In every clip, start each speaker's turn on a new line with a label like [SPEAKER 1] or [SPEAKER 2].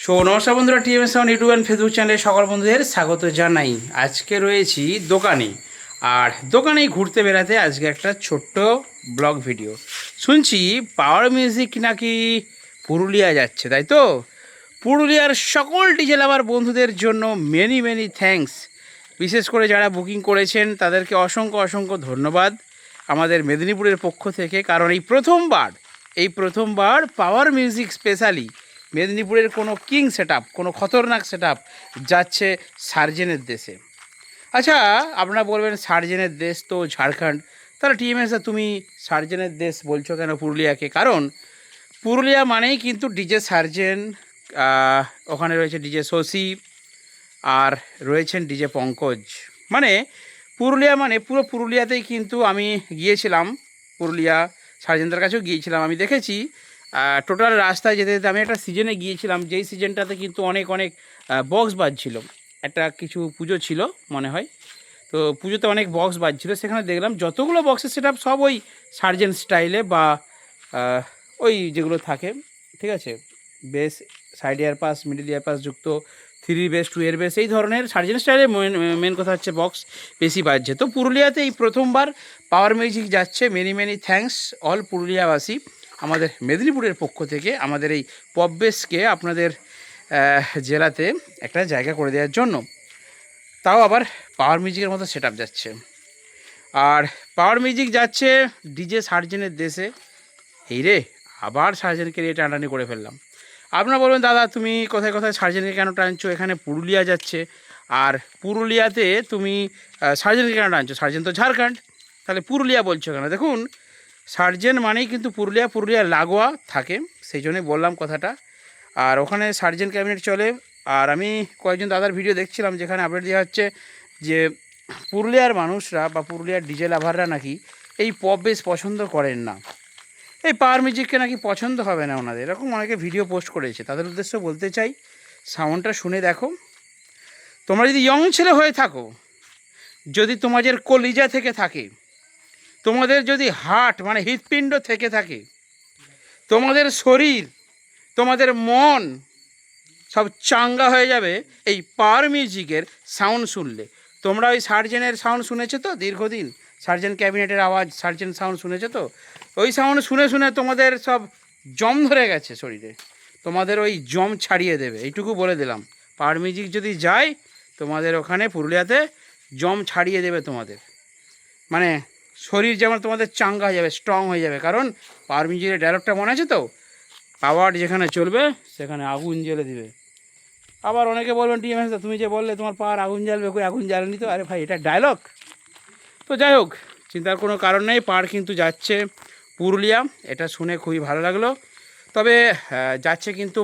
[SPEAKER 1] নমস্কার বন্ধুরা, TMS sound YouTube and Facebook চ্যানেলে সকল বন্ধুদের স্বাগত জানাই। আজকে রয়েছি দোকানে, আর দোকানেই ঘুরতে বেড়াতে আজকে একটা ছোট্ট ব্লগ ভিডিও। শুনছি পাওয়ার মিউজিক নাকি পুরুলিয়া যাচ্ছে, তাই তো? পুরুলিয়ার সকল ডিজে লাভার বন্ধুদের জন্য মেনি মেনি থ্যাঙ্কস। বিশেষ করে যারা বুকিং করেছেন তাদেরকে অসংখ্য অসংখ্য ধন্যবাদ আমাদের মেদিনীপুরের পক্ষ থেকে। কারণ এই প্রথমবার পাওয়ার মিউজিক স্পেশালি মেদিনীপুরের কোনো কিং সেটআপ, কোনো খতরনাক সেটআপ যাচ্ছে সার্জেনের দেশে। আচ্ছা, আপনারা বলবেন সার্জেনের দেশ তো ঝাড়খণ্ড, তাহলে টিএমএস তুমি সার্জেনের দেশ বলছো কেন পুরুলিয়াকে? কারণ পুরুলিয়া মানেই কিন্তু ডিজে সার্জেন, ওখানে রয়েছে ডিজে শশী, আর রয়েছেন ডিজে পঙ্কজ। মানে পুরুলিয়া মানে পুরো পুরুলিয়াতেই কিন্তু আমি গিয়েছিলাম, পুরুলিয়া সার্জেনদের কাছেও গিয়েছিলাম। আমি দেখেছি টোটাল রাস্তায় যেতে যেতে, আমি একটা সিজনে গিয়েছিলাম যেই সিজনটাতে কিন্তু অনেক অনেক বক্স বাজছিল। একটা কিছু পুজো ছিল মনে হয়, তো পুজোতে অনেক বক্স বাজছিল। সেখানে দেখলাম যতগুলো বক্সের সেটআপ সব ওই সার্জেন স্টাইলে, বা ওই যেগুলো থাকে, ঠিক আছে, বেস, সাইড ইয়ার পাস, মিডিল ইয়ার পাস যুক্ত, 3 বেস, 2 এর বেস, এই ধরনের সার্জেন স্টাইলে মেন কথা হচ্ছে বক্স বেশি বাজছে। তো পুরুলিয়াতে এই প্রথমবার পাওয়ার মিউজিক যাচ্ছে। মেনি মেনি থ্যাঙ্কস অল পুরুলিয়াবাসী, আমাদের মেদিনীপুরের পক্ষ থেকে আমাদের এই পপ বেসকে আপনাদের জেলাতে একটা জায়গা করে দেওয়ার জন্য। তাও আবার পাওয়ার মিউজিকের মতো সেটআপ যাচ্ছে, আর পাওয়ার মিউজিক যাচ্ছে ডিজে সার্জেনের দেশে। এই রে, আবার সার্জেনকে নিয়ে টানাটানি করে ফেললাম। আপনারা বলবেন দাদা তুমি কোথায় কোথায় সার্জেনকে কেন টানছো? এখানে পুরুলিয়া যাচ্ছে, আর পুরুলিয়াতে তুমি সার্জেনকে কেন টানছো? সার্জেন তো ঝাড়খণ্ড, তাহলে পুরুলিয়া বলছো কেন? দেখুন, সার্জেন মানেই কিন্তু পুরুলিয়া লাগোয়া থাকে, সেই জন্যই বললাম কথাটা। আর ওখানে সার্জেন ক্যাবিনেট চলে। আর আমি কয়েকজন দাদার ভিডিও দেখছিলাম যেখানে আপডেট দেওয়া হচ্ছে যে পুরুলিয়ার মানুষরা বা পুরুলিয়ার ডিজে লাভাররা নাকি এই পপ বেস পছন্দ করেন না, এই পাওয়ার মিউজিককে নাকি পছন্দ হবে না ওনাদের, এরকম অনেকে ভিডিও পোস্ট করেছে। তাদের উদ্দেশ্য বলতে চাই, সাউন্ডটা শুনে দেখো। তোমরা যদি ইয়ং ছেলে হয়ে থাকো, যদি তোমাদের কলিজা থেকে থাকে, তোমাদের যদি হার্ট মানে হৃৎপিণ্ড থেকে থাকে, তোমাদের শরীর, তোমাদের মন সব চাঙ্গা হয়ে যাবে এই পাওয়ার মিউজিকের সাউন্ড শুনলে। তোমরা ওই সার্জেনের সাউন্ড শুনেছো তো দীর্ঘদিন, সার্জেন ক্যাবিনেটের আওয়াজ, সার্জেন সাউন্ড শুনেছো তো? ওই সাউন্ড শুনে শুনে তোমাদের সব জম ধরে গেছে শরীরে, তোমাদের ওই জম ছাড়িয়ে দেবে, এইটুকু বলে দিলাম। পাওয়ার মিউজিক যদি যায় তোমাদের ওখানে পুরুলিয়াতে, জম ছাড়িয়ে দেবে তোমাদের, মানে শরীর যেমন তোমাদের চাঙ্গা হয়ে যাবে, স্ট্রং হয়ে যাবে। কারণ পাওয়ার মিউজিকের ডায়লগটা মনে আছে তো, পাওয়ার যেখানে চলবে সেখানে আগুন জ্বেলে দিবে। আবার অনেকে বলবেন টিএমএস তুমি যে বললে তোমার পাওয়ার আগুন জ্বালবে, কই আগুন জ্বালেনি তো। আরে ভাই, এটা ডায়লগ। তো যাই হোক, চিন্তার কোনো কারণ নেই, পাওয়ার কিন্তু যাচ্ছে পুরুলিয়া, এটা শুনে খুবই ভালো লাগলো। তবে যাচ্ছে কিন্তু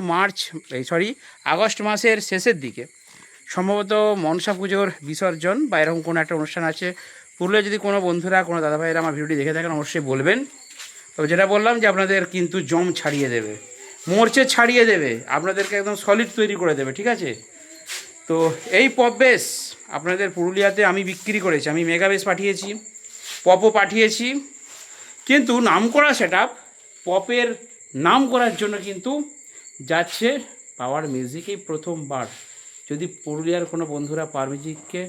[SPEAKER 1] আগস্ট মাসের শেষের দিকে, সম্ভবত মনসা পুজোর বিসর্জন বা এরকম কোনো একটা অনুষ্ঠান আছে পুরুলিয়া। যদি কোনো বন্ধুরা, কোনো দাদাভাইরা আমার ভিডিওটি দেখে থাকেন অবশ্যই বলবেন। তবে যেটা বললাম যে আপনাদের কিন্তু জম ছাড়িয়ে দেবে, মোর্চে ছাড়িয়ে দেবে, আপনাদেরকে একদম সলিড তৈরি করে দেবে, ঠিক আছে? তো এই পপ বেস আপনাদের পুরুলিয়াতে আমি বিক্রি করেছি, আমি মেগা বেস পাঠিয়েছি, পপও পাঠিয়েছি, কিন্তু নাম করা সেটআপ, পপের নাম করার জন্য কিন্তু যাচ্ছে পাওয়ার মিউজিক এই প্রথমবার। যদি পুরুলিয়ার কোনো বন্ধুরা পাওয়ার মিউজিককে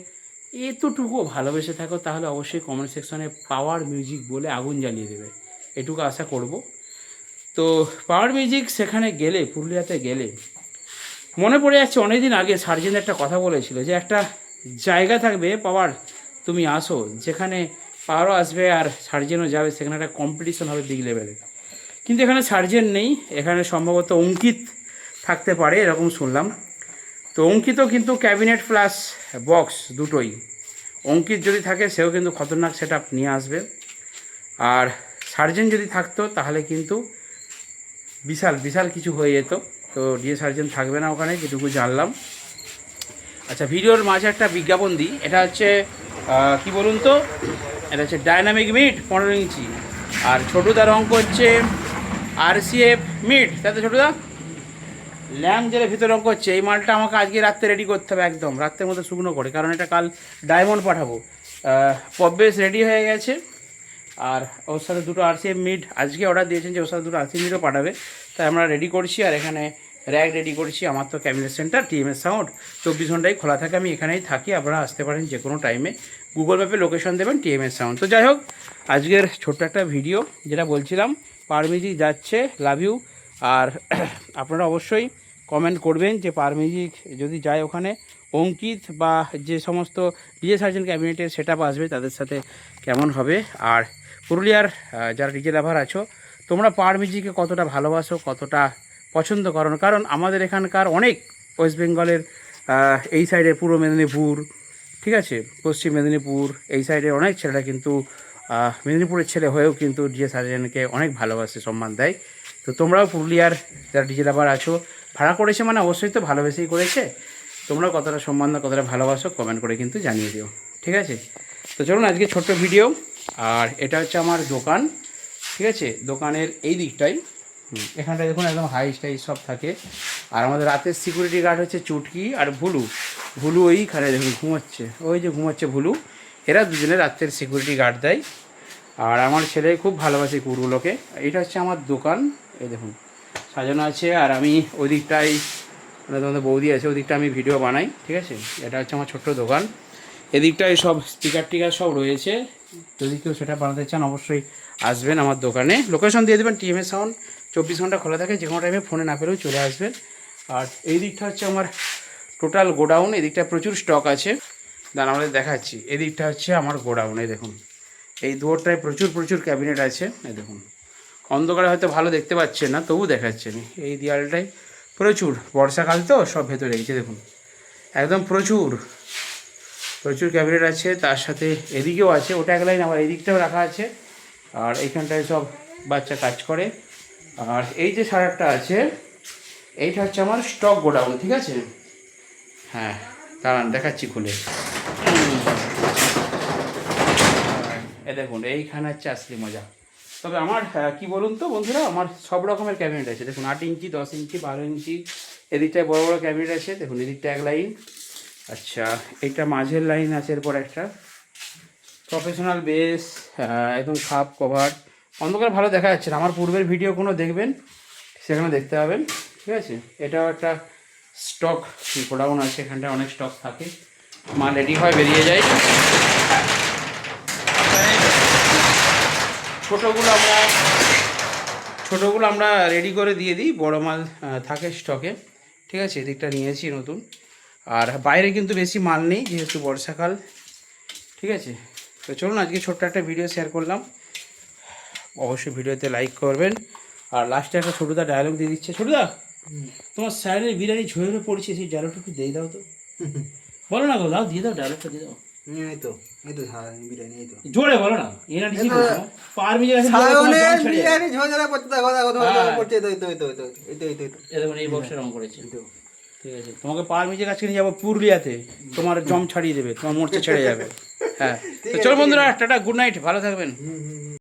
[SPEAKER 1] এতটুকু ভালোবেসে থাকো তাহলে অবশ্যই কমেন্ট সেকশনে পাওয়ার মিউজিক বলে আগুন জ্বালিয়ে দেবে, এটুকু আশা করব। তো পাওয়ার মিউজিক সেখানে গেলে, পুরুলিয়াতে গেলে মনে পড়ে যাচ্ছে অনেক দিন আগে সার্জেন একটা কথা বলেছিল যে একটা জায়গা থাকবে পাওয়ার, তুমি আসো, যেখানে পাওয়ারও আসবে আর সার্জেনও যাবে, সেখানে একটা কম্পিটিশন হবে বিগ লেভেলে। কিন্তু এখানে সার্জেন নেই, এখানে সম্ভবত অঙ্কিত থাকতে পারে এরকম শুনলাম। তো অঙ্কিতও কিন্তু ক্যাবিনেট প্লাস বক্স দুটোই, অঙ্কিত যদি থাকে সেও কিন্তু খতরনাক সেটআপ নিয়ে আসবে। আর সার্জেন যদি থাকতো তাহলে কিন্তু বিশাল বিশাল কিছু হয়ে যেত। তো ডিএ সার্জেন থাকবে না ওখানে, যেটুকু জানলাম। আচ্ছা, ভিডিওর মাঝে একটা বিজ্ঞাপন দিই, এটা হচ্ছে কি বলুন তো, এটা হচ্ছে ডাইনামিক মিট 15 ইঞ্চি, আর ছোটুদার অঙ্ক হচ্ছে RCF মিট, তাই তো ছোটুদা? ল্যাম্প জেলের ভিতরে অঙ্ক হচ্ছে। এই মালটা আমাকে আজকে রাত্রে রেডি করতে হবে, একদম রাত্রের মধ্যে শুকনো করে, কারণ এটা কাল ডায়মন্ড পাঠাবো। পপ বেস রেডি হয়ে গেছে, আর ওর সাথে দুটো RCF মিট আজকে অর্ডার দিয়েছেন যে ওর সাথে দুটো RCF মিটও পাঠাবে, তাই আমরা রেডি করছি। আর এখানে র্যাক রেডি করেছি। আমার তো ক্যাবিনেট সেন্টার টিএমএস সাউন্ড 24 ঘন্টাই খোলা থাকে, আমি এখানেই থাকি, আপনারা আসতে পারেন যে কোনো টাইমে। গুগল ম্যাপে লোকেশন দেবেন টিএমএস সাউন্ড। তো যাই হোক, আজকের ছোট্ট একটা ভিডিও, যেটা বলছিলাম পারমিউজিক যাচ্ছে, লাভ ইউ। আর আপনারা অবশ্যই কমেন্ট করবেন যে পারমিউজিক যদি যায় ওখানে, অঙ্কিত বা যে সমস্ত ডিজে সার্জেন ক্যাবিনেটের সেট আপ আসবে তাদের সাথে কেমন হবে। আর পুরুলিয়ার যারা ডিজে লাভার আছো, তোমরা পারমিউজিককে কতটা ভালোবাসো, কতটা পছন্দ করো, কারণ আমাদের এখানকার অনেক ওয়েস্ট বেঙ্গলের এই সাইডের পূর্ব মেদিনীপুর, ঠিক আছে, পশ্চিম মেদিনীপুর, এই সাইডের অনেক ছেলেরা কিন্তু মেদিনীপুরের ছেলে হয়েও কিন্তু ডিজে সার্জেনকে অনেক ভালোবাসে, সম্মান দেয়। তো তোমরাও পুরুলিয়ার যারা ডিজে লাভার আছো, ভাড়া করেছে মানে অবশ্যই তো ভালোবেসেই করেছে, তোমরা কতটা সম্মান দাও, কতটা ভালোবাসো, কমেন্ট করে কিন্তু জানিয়ে দিও, ঠিক আছে। তো চলুন আজকে ছোট্ট ভিডিও। আর এটা হচ্ছে আমার দোকান, ঠিক আছে। দোকানের এই দিকটাই, এখানটায় দেখুন একদম হাই স্টাই সব থাকে। আর আমাদের রাতের সিকিউরিটি গার্ড হচ্ছে চুটকি আর ভুলু। ভুলু ওইখানে দেখুন ঘুমাচ্ছে, ওই যে ঘুমাচ্ছে ভুলু। এরা দুজনে রাতের সিকিউরিটি গার্ড দেয়। আর আমার ছেলে খুব ভালোবাসে কুকুরগুলোকে। এইটা হচ্ছে আমার দোকান, এই দেখুন সাজানো আছে। আর আমি ওই দিকটাই, মানে তোমাদের বৌদি আছে, ওই দিকটা আমি ভিডিও বানাই, ঠিক আছে। এটা হচ্ছে আমার ছোট্ট দোকান। এদিকটায় সব স্পিকার টিকার সব রয়েছে। যদি কেউ সেটা বানাতে চান অবশ্যই আসবেন আমার দোকানে, লোকেশন দিয়ে দেবেন টিএমএস সাউন্ড, 24 ঘন্টা খোলা থাকে, যে কোনো টাইমে ফোনে না পেলেও চলে আসবেন। আর এই দিকটা হচ্ছে আমার টোটাল গোডাউন, এদিকটা প্রচুর স্টক আছে, দাঁড়া আমাদের দেখাচ্ছি। এদিকটা হচ্ছে আমার গোডাউন, এই দেখুন এই দুয়ারটায় প্রচুর প্রচুর ক্যাবিনেট আছে। এই দেখুন অন্ধকারে হয়তো ভালো দেখতে পাচ্ছেন না, তবু দেখাচ্ছে আমি। এই দেয়ালটায় প্রচুর, বর্ষাকাল তো সব ভেতরে রেখেছে, দেখুন একদম প্রচুর প্রচুর ক্যাবিনেট আছে। তার সাথে এদিকেও আছে, ওটা এক লাইন, আবার এদিকটাও রাখা আছে। আর এইখানটায় সব বাচ্চা কাজ করে। আর এই যে সারাটা আছে, এইটা হচ্ছে আমার স্টক গোডাউন, ঠিক আছে। হ্যাঁ দাঁড়ান দেখাচ্ছি খুলে। এ দেখুন এইখানে হচ্ছে আসলি মজা। তবে আমার কি বলুন তো বন্ধুরা, আমার সব রকমের ক্যাবিনেট আছে। দেখুন 8 ইঞ্চি, 10 ইঞ্চি, 12 ইঞ্চি, এদিকটায় বড় বড় ক্যাবিনেট আছে। দেখুন এদিকটা এক লাইন, আচ্ছা এইটা মাঝের লাইন আছে, এরপর একটা প্রফেশনাল বেস, একদম খাপ কভার। অন্ধকার ভালো দেখা যাচ্ছে না, আমার পূর্বের ভিডিও কোনো দেখবেন সেখানে দেখতে পাবেন, ঠিক আছে। এটাও একটা স্টক গোডাউন আছে, এখানটায় অনেক স্টক থাকে, মাল রেডি হয় বেরিয়ে যায়। ছোটোগুলো আমরা রেডি করে দিয়ে দিই, বড় মাল থাকে স্টকে, ঠিক আছে। এদিকটা নিয়েছি নতুন। আর বাইরে কিন্তু বেশি মাল নেই যেহেতু বর্ষাকাল, ঠিক আছে। তো চলুন আজকে ছোট্ট একটা ভিডিও শেয়ার করলাম, অবশ্যই ভিডিওতে লাইক করবেন। আর লাস্টে একটা ছোটুদা ডায়লগ দিয়ে দিচ্ছে। ছোটুদা, তোমার স্যারের বিরিয়ানি ঝরে পড়ছে, সেই ডায়লগটা একটু দিয়ে দাও তো। বলো না গো, দাও দিয়ে দাও, ডায়লগটা দিয়ে দাও।
[SPEAKER 2] এই তো বিরিয়ানি, এই তো
[SPEAKER 1] জোরে বলো না, এনা ডিজি পারমিজে আছে
[SPEAKER 2] বিরিয়ানি ঝোঝরা পড়তে কথা পড়ছে, এই তো
[SPEAKER 1] দেখুন এই বক্সে রং করেছে, ঠিক আছে। তোমাকে পারমিজের কাছে নিয়ে যাবো পুরুলিয়াতে, তোমার জম ছাড়িয়ে দেবে, তোমার মোর্চা ছেড়ে যাবে। হ্যাঁ তো চলো বন্ধুরা, টাটা, গুড নাইট, ভালো থাকবেন।